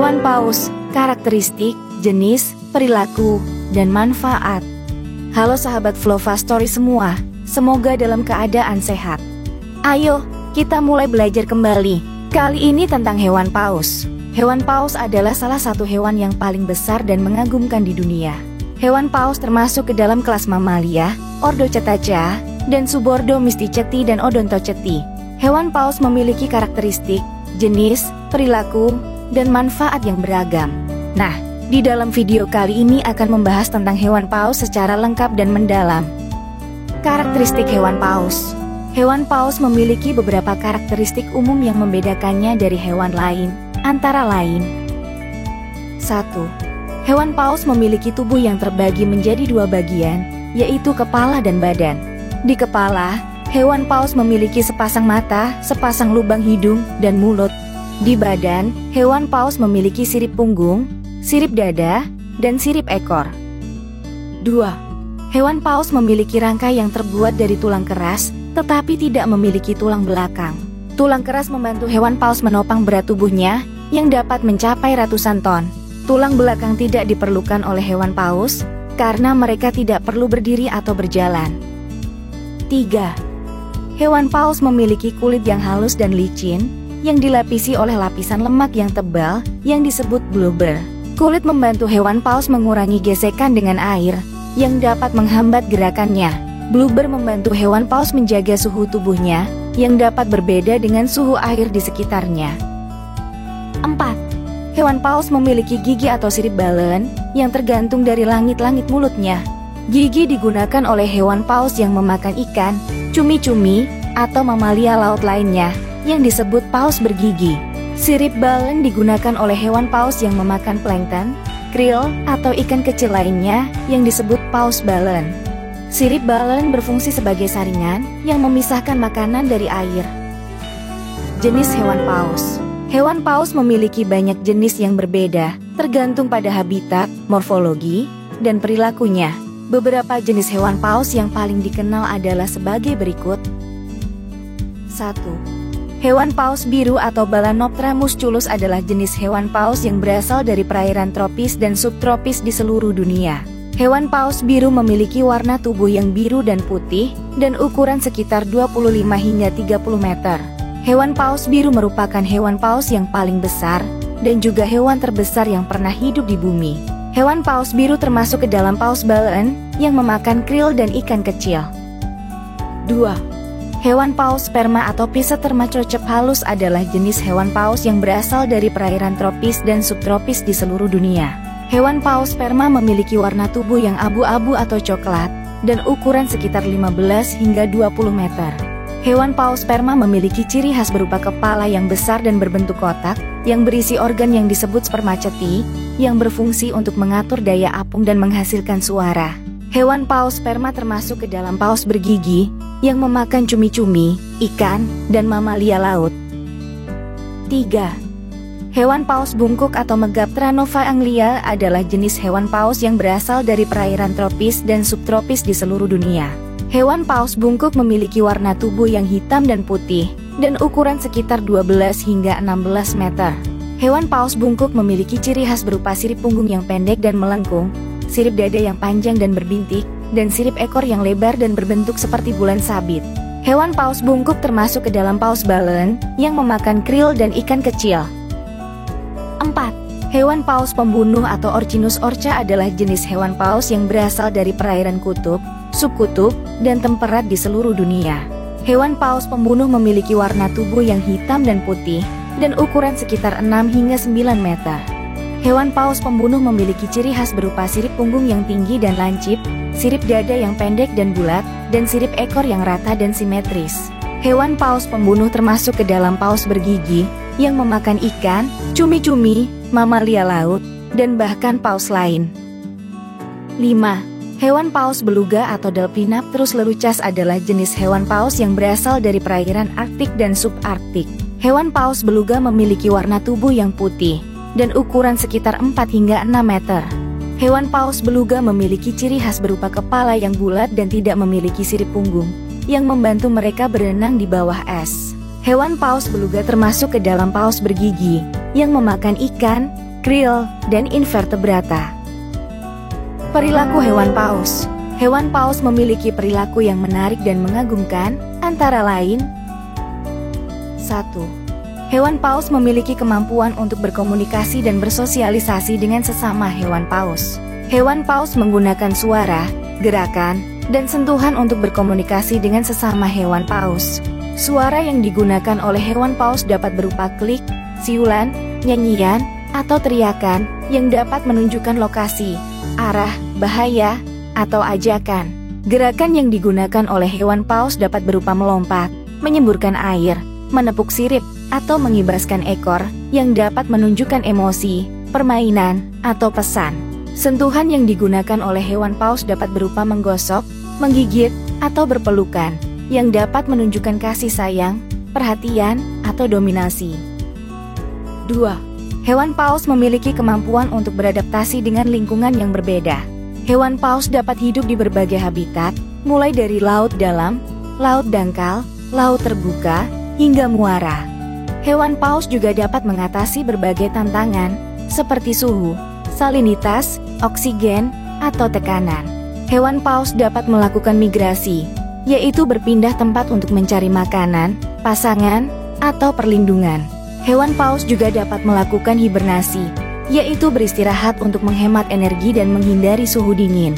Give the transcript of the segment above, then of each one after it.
Hewan paus, karakteristik, jenis, perilaku, dan manfaat. Halo sahabat Flova Story semua, semoga dalam keadaan sehat. Ayo, kita mulai belajar kembali. Kali ini tentang hewan paus. Hewan paus adalah salah satu hewan yang paling besar dan mengagumkan di dunia. Hewan paus termasuk ke dalam kelas mamalia, ordo Cetacea, dan subordo Mysticeti dan Odontoceti. Hewan paus memiliki karakteristik, jenis, perilaku, dan manfaat yang beragam. Nah, di dalam video kali ini akan membahas tentang hewan paus secara lengkap dan mendalam. Karakteristik hewan paus. Hewan paus memiliki beberapa karakteristik umum yang membedakannya dari hewan lain, antara lain 1. Hewan paus memiliki tubuh yang terbagi menjadi dua bagian, yaitu kepala dan badan. Di kepala, hewan paus memiliki sepasang mata, sepasang lubang hidung, dan mulut. Di badan, hewan paus memiliki sirip punggung, sirip dada, dan sirip ekor. 2. Hewan paus memiliki rangka yang terbuat dari tulang keras, tetapi tidak memiliki tulang belakang. Tulang keras membantu hewan paus menopang berat tubuhnya, yang dapat mencapai ratusan ton. Tulang belakang tidak diperlukan oleh hewan paus, karena mereka tidak perlu berdiri atau berjalan. 3. Hewan paus memiliki kulit yang halus dan licin, yang dilapisi oleh lapisan lemak yang tebal, yang disebut blubber. Kulit membantu hewan paus mengurangi gesekan dengan air, yang dapat menghambat gerakannya. Blubber membantu hewan paus menjaga suhu tubuhnya, yang dapat berbeda dengan suhu air di sekitarnya. 4. Hewan paus memiliki gigi atau sirip balen, yang tergantung dari langit-langit mulutnya. Gigi digunakan oleh hewan paus yang memakan ikan, cumi-cumi, atau mamalia laut lainnya, yang disebut paus bergigi. Sirip balen digunakan oleh hewan paus yang memakan plankton, krill, atau ikan kecil lainnya, yang disebut paus balen. Sirip balen berfungsi sebagai saringan yang memisahkan makanan dari air. Jenis hewan paus. Hewan paus memiliki banyak jenis yang berbeda, tergantung pada habitat, morfologi, dan perilakunya. Beberapa jenis hewan paus yang paling dikenal adalah sebagai berikut. 1. Hewan paus biru atau Balanoptera musculus adalah jenis hewan paus yang berasal dari perairan tropis dan subtropis di seluruh dunia. Hewan paus biru memiliki warna tubuh yang biru dan putih, dan ukuran sekitar 25 hingga 30 meter. Hewan paus biru merupakan hewan paus yang paling besar, dan juga hewan terbesar yang pernah hidup di bumi. Hewan paus biru termasuk ke dalam paus balen, yang memakan krill dan ikan kecil. 2. Hewan paus sperma atau Piseterma Trocephalus adalah jenis hewan paus yang berasal dari perairan tropis dan subtropis di seluruh dunia. Hewan paus sperma memiliki warna tubuh yang abu-abu atau coklat, dan ukuran sekitar 15 hingga 20 meter. Hewan paus sperma memiliki ciri khas berupa kepala yang besar dan berbentuk kotak, yang berisi organ yang disebut spermaceti, yang berfungsi untuk mengatur daya apung dan menghasilkan suara. Hewan paus sperma termasuk ke dalam paus bergigi, yang memakan cumi-cumi, ikan, dan mamalia laut. 3. Hewan paus bungkuk atau Megaptera nova anglia adalah jenis hewan paus yang berasal dari perairan tropis dan subtropis di seluruh dunia. Hewan paus bungkuk memiliki warna tubuh yang hitam dan putih, dan ukuran sekitar 12 hingga 16 meter. Hewan paus bungkuk memiliki ciri khas berupa sirip punggung yang pendek dan melengkung, sirip dada yang panjang dan berbintik, dan sirip ekor yang lebar dan berbentuk seperti bulan sabit. Hewan paus bungkuk termasuk ke dalam paus balen, yang memakan krill dan ikan kecil. 4. Hewan paus pembunuh atau Orcinus orca adalah jenis hewan paus yang berasal dari perairan kutub, subkutub, dan temperat di seluruh dunia. Hewan paus pembunuh memiliki warna tubuh yang hitam dan putih, dan ukuran sekitar 6 hingga 9 meter. Hewan paus pembunuh memiliki ciri khas berupa sirip punggung yang tinggi dan lancip, sirip dada yang pendek dan bulat, dan sirip ekor yang rata dan simetris. Hewan paus pembunuh termasuk ke dalam paus bergigi, yang memakan ikan, cumi-cumi, mamalia laut, dan bahkan paus lain. 5. Hewan paus beluga atau Delphinapterus lerucas adalah jenis hewan paus yang berasal dari perairan Arktik dan subarktik. Hewan paus beluga memiliki warna tubuh yang putih, dan ukuran sekitar 4 hingga 6 meter. Hewan paus beluga memiliki ciri khas berupa kepala yang bulat dan tidak memiliki sirip punggung, yang membantu mereka berenang di bawah es. Hewan paus beluga termasuk ke dalam paus bergigi, yang memakan ikan, krill, dan invertebrata. Perilaku hewan paus. Hewan paus memiliki perilaku yang menarik dan mengagumkan, antara lain 1. Hewan paus memiliki kemampuan untuk berkomunikasi dan bersosialisasi dengan sesama hewan paus. Hewan paus menggunakan suara, gerakan, dan sentuhan untuk berkomunikasi dengan sesama hewan paus. Suara yang digunakan oleh hewan paus dapat berupa klik, siulan, nyanyian, atau teriakan yang dapat menunjukkan lokasi, arah, bahaya, atau ajakan. Gerakan yang digunakan oleh hewan paus dapat berupa melompat, menyemburkan air, menepuk sirip, atau mengibaskan ekor yang dapat menunjukkan emosi, permainan, atau pesan. Sentuhan yang digunakan oleh hewan paus dapat berupa menggosok, menggigit, atau berpelukan, yang dapat menunjukkan kasih sayang, perhatian, atau dominasi. 2. Hewan paus memiliki kemampuan untuk beradaptasi dengan lingkungan yang berbeda. Hewan paus dapat hidup di berbagai habitat, mulai dari laut dalam, laut dangkal, laut terbuka, hingga muara. Hewan paus juga dapat mengatasi berbagai tantangan, seperti suhu, salinitas, oksigen, atau tekanan. Hewan paus dapat melakukan migrasi, yaitu berpindah tempat untuk mencari makanan, pasangan, atau perlindungan. Hewan paus juga dapat melakukan hibernasi, yaitu beristirahat untuk menghemat energi dan menghindari suhu dingin.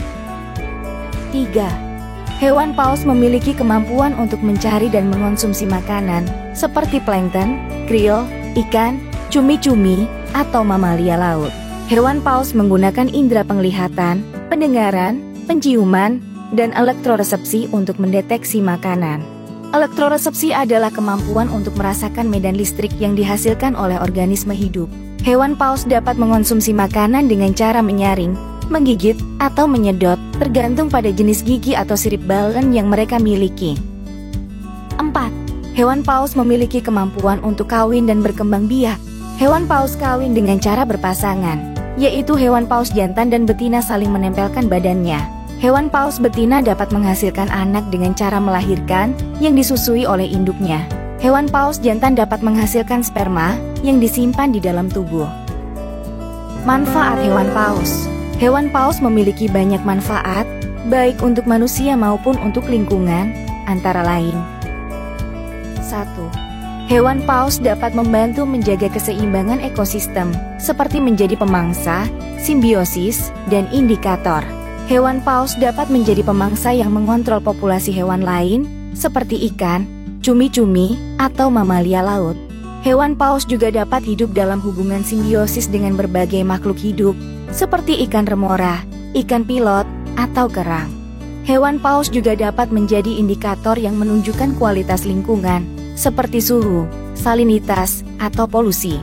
3. Hewan paus memiliki kemampuan untuk mencari dan mengonsumsi makanan, seperti plankton, krill, ikan, cumi-cumi, atau mamalia laut. Hewan paus menggunakan indera penglihatan, pendengaran, penciuman, dan elektroresepsi untuk mendeteksi makanan. Elektroresepsi adalah kemampuan untuk merasakan medan listrik yang dihasilkan oleh organisme hidup. Hewan paus dapat mengonsumsi makanan dengan cara menyaring, menggigit, atau menyedot, tergantung pada jenis gigi atau sirip balen yang mereka miliki. 4. Hewan paus memiliki kemampuan untuk kawin dan berkembang biak. Hewan paus kawin dengan cara berpasangan, yaitu hewan paus jantan dan betina saling menempelkan badannya. Hewan paus betina dapat menghasilkan anak dengan cara melahirkan yang disusui oleh induknya. Hewan paus jantan dapat menghasilkan sperma yang disimpan di dalam tubuh. Manfaat hewan paus. Hewan paus memiliki banyak manfaat, baik untuk manusia maupun untuk lingkungan, antara lain 1. Hewan paus dapat membantu menjaga keseimbangan ekosistem, seperti menjadi pemangsa, simbiosis, dan indikator. Hewan paus dapat menjadi pemangsa yang mengontrol populasi hewan lain, seperti ikan, cumi-cumi, atau mamalia laut. Hewan paus juga dapat hidup dalam hubungan simbiosis dengan berbagai makhluk hidup, seperti ikan remora, ikan pilot, atau kerang. Hewan paus juga dapat menjadi indikator yang menunjukkan kualitas lingkungan, seperti suhu, salinitas, atau polusi.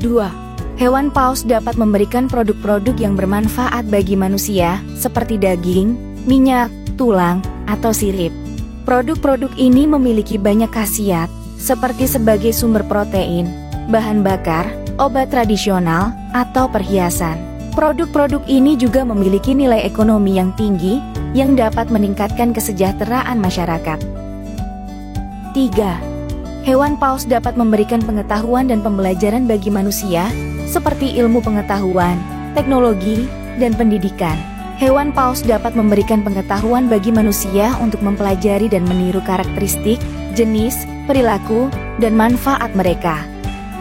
2. Hewan paus dapat memberikan produk-produk yang bermanfaat bagi manusia, seperti daging, minyak, tulang, atau sirip. Produk-produk ini memiliki banyak khasiat, seperti sebagai sumber protein, bahan bakar, obat tradisional, atau perhiasan. Produk-produk ini juga memiliki nilai ekonomi yang tinggi, yang dapat meningkatkan kesejahteraan masyarakat. 3. Hewan paus dapat memberikan pengetahuan dan pembelajaran bagi manusia, seperti ilmu pengetahuan, teknologi, dan pendidikan. Hewan paus dapat memberikan pengetahuan bagi manusia untuk mempelajari dan meniru karakteristik, jenis, perilaku, dan manfaat mereka.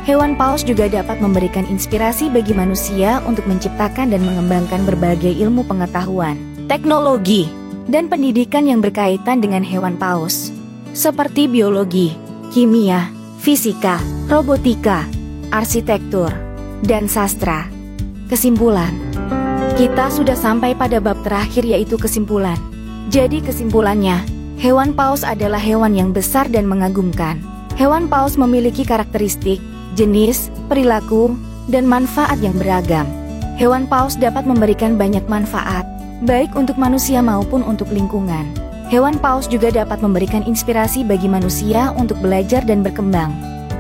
Hewan paus juga dapat memberikan inspirasi bagi manusia untuk menciptakan dan mengembangkan berbagai ilmu pengetahuan, teknologi, dan pendidikan yang berkaitan dengan hewan paus, seperti biologi, kimia, fisika, robotika, arsitektur, dan sastra. Kesimpulan. Kita sudah sampai pada bab terakhir, yaitu kesimpulan. Jadi kesimpulannya, hewan paus adalah hewan yang besar dan mengagumkan. Hewan paus memiliki karakteristik, jenis, perilaku, dan manfaat yang beragam. Hewan paus dapat memberikan banyak manfaat, baik untuk manusia maupun untuk lingkungan. Hewan paus juga dapat memberikan inspirasi bagi manusia untuk belajar dan berkembang.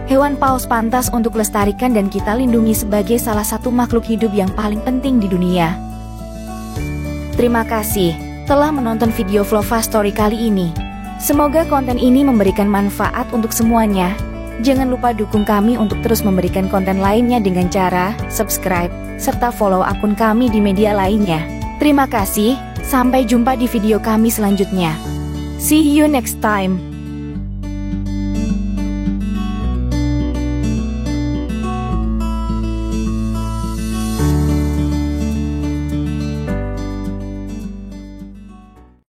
Hewan paus pantas untuk lestarikan dan kita lindungi sebagai salah satu makhluk hidup yang paling penting di dunia. Terima kasih telah menonton video Flova Story kali ini. Semoga konten ini memberikan manfaat untuk semuanya. Jangan lupa dukung kami untuk terus memberikan konten lainnya dengan cara subscribe, serta follow akun kami di media lainnya. Terima kasih, sampai jumpa di video kami selanjutnya. See you next time.